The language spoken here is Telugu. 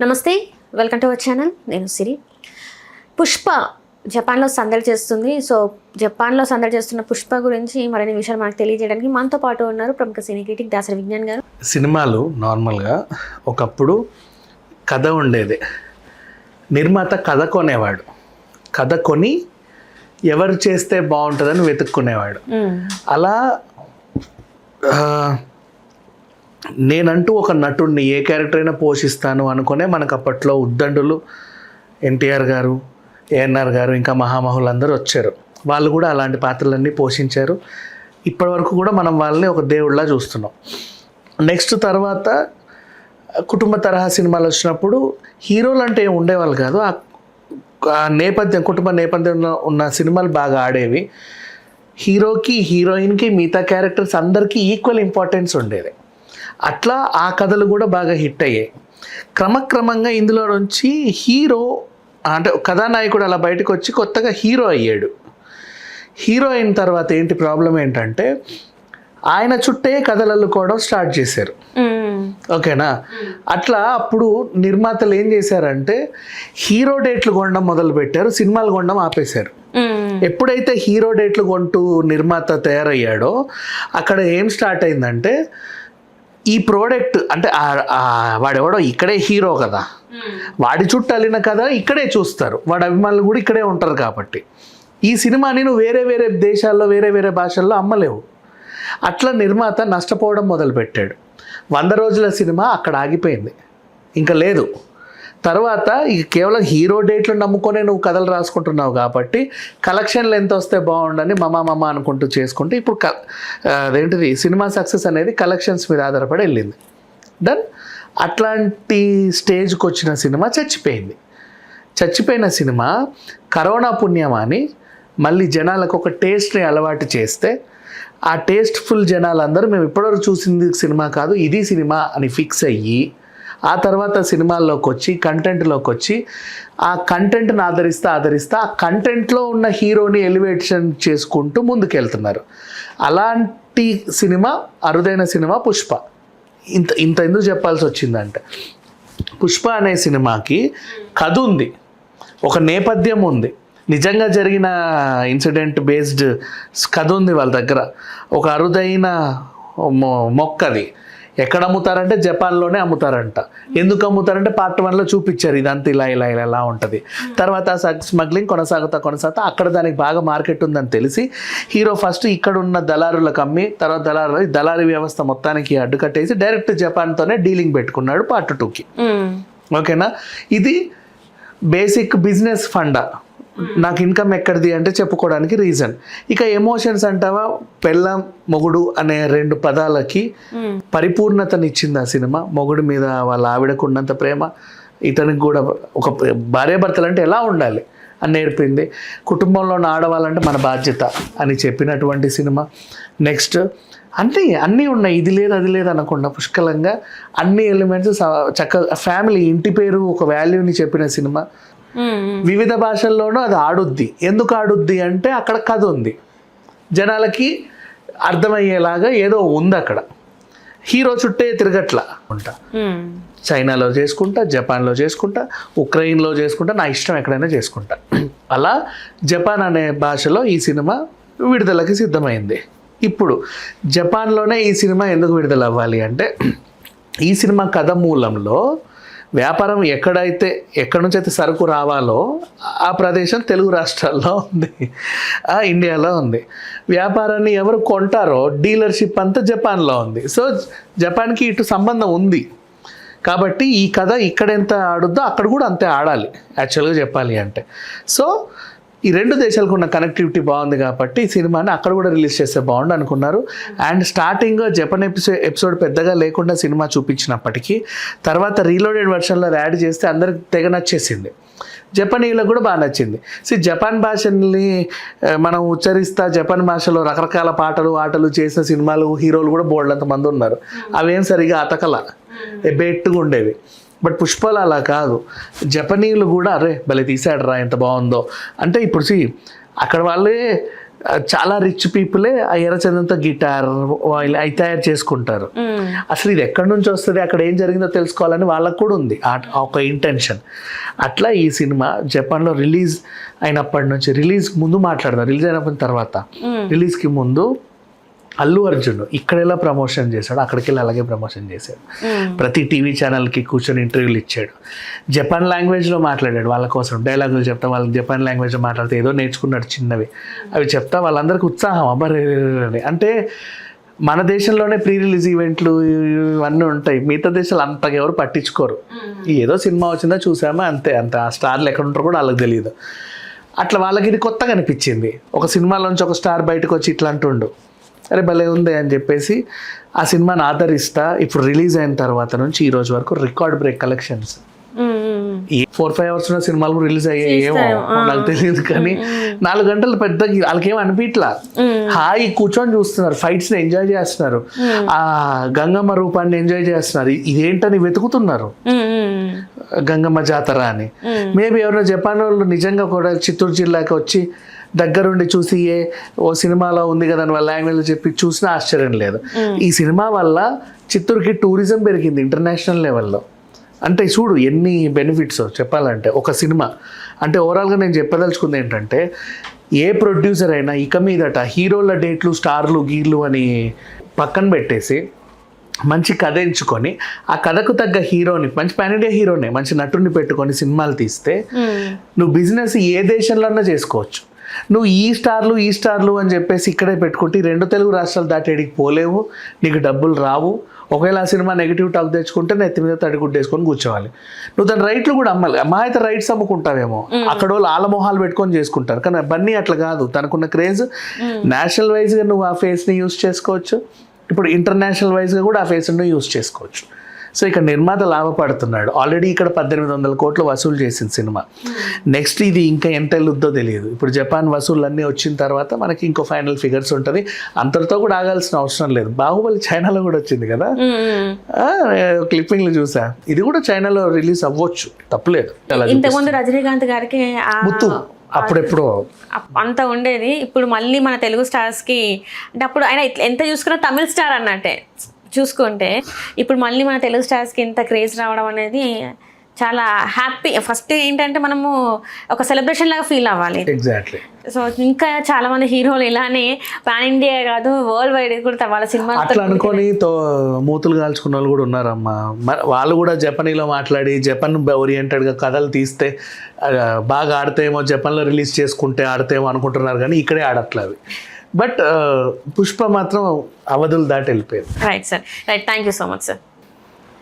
నమస్తే, వెల్కమ్ టు అవర్ ఛానల్. నేను సిరి. పుష్ప జపాన్లో సందడి చేస్తుంది. సో జపాన్లో సందడి చేస్తున్న పుష్ప గురించి మరిన్ని విషయాలు మనకు తెలియజేయడానికి మనతో పాటు ఉన్నారు ప్రముఖ సినీ క్రిటిక్ దాసరి విజ్ఞాన్ గారు. సినిమాలు నార్మల్గా ఒకప్పుడు కథ ఉండేది, నిర్మాత కథ కొనేవాడు, కథ కొని ఎవరు చేస్తే బాగుంటుందని వెతుక్కునేవాడు. అలా నేనంటూ ఒక నటుడిని ఏ క్యారెక్టర్ అయినా పోషిస్తాను అనుకునే మనకు అప్పట్లో ఉద్దండులు ఎన్టీఆర్ గారు, ఏఎన్ఆర్ గారు, ఇంకా మహామహులు అందరూ వచ్చారు. వాళ్ళు కూడా అలాంటి పాత్రలన్నీ పోషించారు. ఇప్పటివరకు కూడా మనం వాళ్ళని ఒక దేవుళ్ళలా చూస్తున్నాం. నెక్స్ట్ తర్వాత కుటుంబ తరహా సినిమాలు వచ్చినప్పుడు హీరోలు అంటే ఏమి ఉండేవాళ్ళు కాదు. ఆ నేపథ్యం, కుటుంబ నేపథ్యంలో ఉన్న సినిమాలు బాగా ఆడేవి. హీరోకి, హీరోయిన్కి, మిగతా క్యారెక్టర్స్ అందరికీ ఈక్వల్ ఇంపార్టెన్స్ ఉండేది. అట్లా ఆ కథలు కూడా బాగా హిట్ అయ్యాయి. క్రమక్రమంగా ఇందులో నుంచి హీరో అంటే కథానాయకుడు అలా బయటకు వచ్చి కొత్తగా హీరో అయ్యాడు. హీరో అయిన తర్వాత ఏంటి ప్రాబ్లం ఏంటంటే ఆయన చుట్టే కథలు అల్లుకోవడం స్టార్ట్ చేశారు. ఓకేనా? అట్లా అప్పుడు నిర్మాతలు ఏం చేశారంటే హీరో డేట్లు కొనడం మొదలు పెట్టారు, సినిమాలు కొనడం ఆపేశారు. ఎప్పుడైతే హీరో డేట్లు కొంటూ నిర్మాత తయారయ్యాడో అక్కడ ఏం స్టార్ట్ అయిందంటే ఈ ప్రోడక్ట్ అంటే వాడెవడో ఇక్కడే హీరో కదా, వాడి చుట్టూ అల్లిన కదా ఇక్కడే చూస్తారు, వాడి అభిమానులు కూడా ఇక్కడే ఉంటారు. కాబట్టి ఈ సినిమాని నువ్వు వేరే వేరే దేశాల్లో వేరే వేరే భాషల్లో అమ్మలేవు. అట్లా నిర్మాత నష్టపోవడం మొదలుపెట్టాడు. 100 రోజుల సినిమా అక్కడ ఆగిపోయింది, ఇంకా లేదు. తర్వాత ఇక కేవలం హీరో డేట్లు నమ్ముకొనే నువ్వు కథలు రాసుకుంటున్నావు కాబట్టి కలెక్షన్లు ఎంత వస్తే బాగుండని మమ అనుకుంటూ చేసుకుంటే ఇప్పుడు అదేంటిది సినిమా సక్సెస్ అనేది కలెక్షన్స్ మీద ఆధారపడి వెళ్ళింది. దెన్ అట్లాంటి స్టేజ్కి వచ్చిన సినిమా చచ్చిపోయింది. చచ్చిపోయిన సినిమా కరోనా పుణ్యమాని మళ్ళీ జనాలకు ఒక టేస్ట్ని అలవాటు చేస్తే ఆ టేస్ట్ఫుల్ జనాలందరూ మేము ఇప్పటివరకు చూసింది సినిమా కాదు ఇది సినిమా అని ఫిక్స్ అయ్యి ఆ తర్వాత సినిమాల్లోకి వచ్చి కంటెంట్లోకి వచ్చి ఆ కంటెంట్ని ఆదరిస్తా ఆ కంటెంట్లో ఉన్న హీరోని ఎలివేషన్ చేసుకుంటూ ముందుకెళ్తున్నారు. అలాంటి సినిమా, అరుదైన సినిమా పుష్ప. ఇంత ఎందుకు చెప్పాల్సి వచ్చిందంటే పుష్ప అనే సినిమాకి కథ ఉంది, ఒక నేపథ్యం ఉంది, నిజంగా జరిగిన ఇన్సిడెంట్ బేస్డ్ కథ ఉంది వాళ్ళ దగ్గర. ఒక అరుదైన మొక్కది ఎక్కడ అమ్ముతారంటే జపాన్లోనే అమ్ముతారంట. ఎందుకు అమ్ముతారంటే పార్ట్ 1లో చూపించారు ఇదంతా ఇలా ఉంటుంది. తర్వాత స్మగ్లింగ్ కొనసాగుతా అక్కడ దానికి బాగా మార్కెట్ ఉందని తెలిసి హీరో ఫస్ట్ ఇక్కడ ఉన్న దళారులకు అమ్మి తర్వాత దళారీ వ్యవస్థ మొత్తానికి అడ్డుకట్టేసి డైరెక్ట్ జపాన్తోనే డీలింగ్ పెట్టుకున్నాడు పార్ట్ 2కి. ఓకేనా? ఇది బేసిక్ బిజినెస్ ఫండా. నాకు ఇన్కమ్ ఎక్కడిది అంటే చెప్పుకోవడానికి రీజన్. ఇక ఎమోషన్స్ అంటావా, పెళ్ళాం మొగుడు అనే 2 పదాలకి పరిపూర్ణతనిచ్చింది ఆ సినిమా. మొగుడు మీద వాళ్ళ ఆవిడకు ఉన్నంత ప్రేమ ఇతనికి కూడా ఒక భార్యాభర్తలు అంటే ఎలా ఉండాలి అని నేర్పింది. కుటుంబంలో ఉన్న ఆడవాళ్ళంటే మన బాధ్యత అని చెప్పినటువంటి సినిమా. నెక్స్ట్ అన్నీ ఉన్నాయి, ఇది లేదు అది లేదు అనకుండా పుష్కలంగా అన్ని ఎలిమెంట్స్ చక్కగా ఫ్యామిలీ, ఇంటి పేరు, ఒక వాల్యూని చెప్పిన సినిమా. వివిధ భాషల్లోనూ అది ఆడుద్ది. ఎందుకు ఆడుద్ది అంటే అక్కడ కథ ఉంది, జనాలకి అర్థమయ్యేలాగా ఏదో ఉంది అక్కడ. హీరో చుట్టే తిరగట్లా ఉంటా, చైనాలో చేసుకుంటా, జపాన్లో చేసుకుంటా, ఉక్రెయిన్లో చేసుకుంటా, నా ఇష్టం ఎక్కడైనా చేసుకుంటా. అలా జపాన్ అనే భాషలో ఈ సినిమా విడుదలకి సిద్ధమైంది. ఇప్పుడు జపాన్లోనే ఈ సినిమా ఎందుకు విడుదల అవ్వాలి అంటే ఈ సినిమా కథ మూలంలో వ్యాపారం ఎక్కడి నుంచి అయితే సరుకు రావాలో ఆ ప్రదేశం తెలుగు రాష్ట్రాల్లో ఉంది, ఇండియాలో ఉంది. వ్యాపారాన్ని ఎవరు కొంటారో డీలర్షిప్ అంతా జపాన్లో ఉంది. సో జపాన్కి ఇటు సంబంధం ఉంది కాబట్టి ఈ కథ ఇక్కడ ఎంత ఆడుద్దో అక్కడ కూడా అంతే ఆడాలి యాక్చువల్గా చెప్పాలి అంటే. సో ఈ 2 దేశాలకు ఉన్న కనెక్టివిటీ బాగుంది కాబట్టి ఈ సినిమాని అక్కడ కూడా రిలీజ్ చేస్తే బాగుండు అనుకున్నారు. అండ్ స్టార్టింగ్ జపాన్ ఎపిసోడ్ పెద్దగా లేకుండా సినిమా చూపించినప్పటికీ తర్వాత రీలోడెడ్ వర్షన్లో యాడ్ చేస్తే అందరికి తెగ నచ్చేసింది. జపనీయులకు కూడా బాగా నచ్చింది. జపాన్ భాషని మనం ఉచ్చరిస్తా జపాన్ భాషలో రకరకాల ఆటలు చేసిన సినిమాలు, హీరోలు కూడా బోల్డంత మంది ఉన్నారు. అవేం సరిగా అతకల, బెట్టుగా ఉండేవి. బట్ పుష్పలు అలా కాదు, జపనీయులు కూడా అరే భలే తీసాడు రా ఎంత బాగుందో అంటే ఇప్పుడు అక్కడ వాళ్ళే చాలా రిచ్ పీపులే ఆ ఎర్రచందంతో గిటార్ అవి తయారు చేసుకుంటారు. అసలు ఇది ఎక్కడి నుంచి వస్తుంది, అక్కడ ఏం జరిగిందో తెలుసుకోవాలని వాళ్ళకు కూడా ఉంది ఒక ఇంటెన్షన్. అట్లా ఈ సినిమా జపాన్లో రిలీజ్ అయినప్పటి నుంచి, రిలీజ్ ముందు మాట్లాడదాం, రిలీజ్ అయినప్పటి తర్వాత, రిలీజ్కి ముందు అల్లు అర్జున్ ఇక్కడ ఎలా ప్రమోషన్ చేశాడు అక్కడికి వెళ్ళి అలాగే ప్రమోషన్ చేశాడు. ప్రతి టీవీ ఛానల్కి కూర్చొని ఇంటర్వ్యూలు ఇచ్చాడు. జపాన్ లాంగ్వేజ్లో మాట్లాడాడు వాళ్ళ కోసం, డైలాగులు చెప్తా వాళ్ళకి జపాన్ లాంగ్వేజ్లో మాట్లాడితే ఏదో నేర్చుకున్నాడు చిన్నవి, అవి చెప్తా వాళ్ళందరికీ ఉత్సాహం అబ్బాయి. అంటే మన దేశంలోనే ప్రీ రిలీజ్ ఈవెంట్లు ఇవన్నీ ఉంటాయి, మిగతా దేశాలు అంతగా ఎవరు పట్టించుకోరు. ఏదో సినిమా వచ్చిందో చూసామా అంతే, అంత ఆ స్టార్లు ఎక్కడ ఉంటారో కూడా వాళ్ళకి తెలియదు. అట్లా వాళ్ళకి ఇది కొత్తగా అనిపించింది. ఒక సినిమాలోంచి ఒక స్టార్ బయటకు వచ్చి ఇట్లా అంటుండు, అరే భలే ఉంది అని చెప్పేసి ఆ సినిమాని ఆదరిస్తా. ఇప్పుడు రిలీజ్ అయిన తర్వాత నుంచి ఈ రోజు వరకు రికార్డ్ బ్రేక్ కలెక్షన్స్. ఈ 4-5 అవర్స్ ఉన్న సినిమాలు కూడా రిలీజ్ అయ్యాయేమో నాకు తెలియదు, కానీ 4 గంటలు పెద్ద వాళ్ళకేం అనిపించలా, హాయి కూర్చొని చూస్తున్నారు, ఫైట్స్ ని ఎంజాయ్ చేస్తున్నారు, ఆ గంగమ్మ రూపాన్ని ఎంజాయ్ చేస్తున్నారు. ఇదేంటని వెతుకుతున్నారు గంగమ్మ జాతర అని. మేబీ ఎవరైనా జపాన్ వాళ్ళు నిజంగా కూడా చిత్తూరు జిల్లాకి వచ్చి దగ్గరుండి చూసి ఓ సినిమాలో ఉంది కదా అని వాళ్ళ లాంగ్వేజ్లో చెప్పి చూసినా ఆశ్చర్యం లేదు. ఈ సినిమా వల్ల చిత్తూరుకి టూరిజం పెరిగింది ఇంటర్నేషనల్ లెవెల్లో. అంటే చూడు ఎన్ని బెనిఫిట్స్ చెప్పాలంటే ఒక సినిమా. అంటే ఓవరాల్గా నేను చెప్పదలుచుకుంది ఏంటంటే, ఏ ప్రొడ్యూసర్ అయినా ఇక మీదట హీరోల డేట్లు స్టార్లు గీర్లు అని పక్కన పెట్టేసి మంచి కథ ఎంచుకొని ఆ కథకు తగ్గ హీరోని, మంచి పాన్ ఇండియా హీరోని, మంచి నటుడిని పెట్టుకొని సినిమాలు తీస్తే నువ్వు బిజినెస్ ఏ దేశంలోనే చేసుకోవచ్చు. నువ్వు ఈ స్టార్లు అని చెప్పేసి ఇక్కడే పెట్టుకుంటే 2 తెలుగు రాష్ట్రాలు దాటేడికి పోలేవు, నీకు డబ్బులు రావు. ఒకవేళ ఆ సినిమా నెగిటివ్ టాక్ తెచ్చుకుంటే నెత్తి మీద తడిగుడ్డేసుకొని కూర్చోవాలి. నువ్వు దాని రైట్లు కూడా అమ్మాలి. మా అయితే రైట్స్ అమ్ముకుంటావేమో, అక్కడ వాళ్ళు ఆలమోహాలు పెట్టుకొని చేసుకుంటారు. కానీ బన్నీ అట్లా కాదు, తనకున్న క్రేజ్ నేషనల్ వైజ్గా నువ్వు ఆ ఫేస్ని యూజ్ చేసుకోవచ్చు, ఇప్పుడు ఇంటర్నేషనల్ వైజ్గా కూడా ఆ ఫేస్ని యూజ్ చేసుకోవచ్చు. సో ఇక్కడ నిర్మాత లాభపడుతున్నాడు. ఆల్రెడీ ఇక్కడ 1800 కోట్లు వసూలు చేసింది సినిమా. నెక్స్ట్ ఇది ఇంకా ఎంత వెళ్ళుద్దో తెలియదు. ఇప్పుడు జపాన్ వసూళ్ళన్నీ వచ్చిన తర్వాత మనకి ఇంకో ఫైనల్ ఫిగర్స్ ఉంటుంది. అంతటితో కూడా ఆగాల్సిన అవసరం లేదు. బాహుబలి చైనాలో కూడా వచ్చింది కదా, క్లిప్పింగ్లు చూసా. ఇది కూడా చైనాలో రిలీజ్ అవ్వచ్చు, తప్పులేదు. ఇంతకుముందు రజనీకాంత్ గారికి ముత్తు అప్పుడెప్పుడు అంత ఉండేది. ఇప్పుడు మళ్ళీ మన తెలుగు స్టార్స్కి అంటే అప్పుడు ఆయన ఎంత చూసుకున్నా తమిళ స్టార్ అన్నట్టే చూసుకుంటే, ఇప్పుడు మళ్ళీ మన తెలుగు స్టార్స్కి ఇంత క్రేజ్ రావడం అనేది చాలా హ్యాపీ. ఫస్ట్ ఏంటంటే మనము ఒక సెలబ్రేషన్ లాగా ఫీల్ అవ్వాలి. ఎగ్జాక్ట్లీ. సో ఇంకా చాలా మంది హీరోలు ఇలానే పాన్ ఇండియా కాదు వరల్డ్ వైడ్ కూడా వాళ్ళ సినిమా అట్లా అనుకొని మూతులు కాల్చుకున్న వాళ్ళు కూడా ఉన్నారమ్మా. వాళ్ళు కూడా జపనీలో మాట్లాడి జపాన్ ఓరియంటెడ్గా కథలు తీస్తే బాగా ఆడితేమో, జపాన్లో రిలీజ్ చేసుకుంటే ఆడితేమో అనుకుంటున్నారు, కానీ ఇక్కడే ఆడట్లేదు. బట్ పుష్ప మాత్రం అవధులు దాటి వెళ్ళిపోయింది. Right sir, right. Thank you so much sir.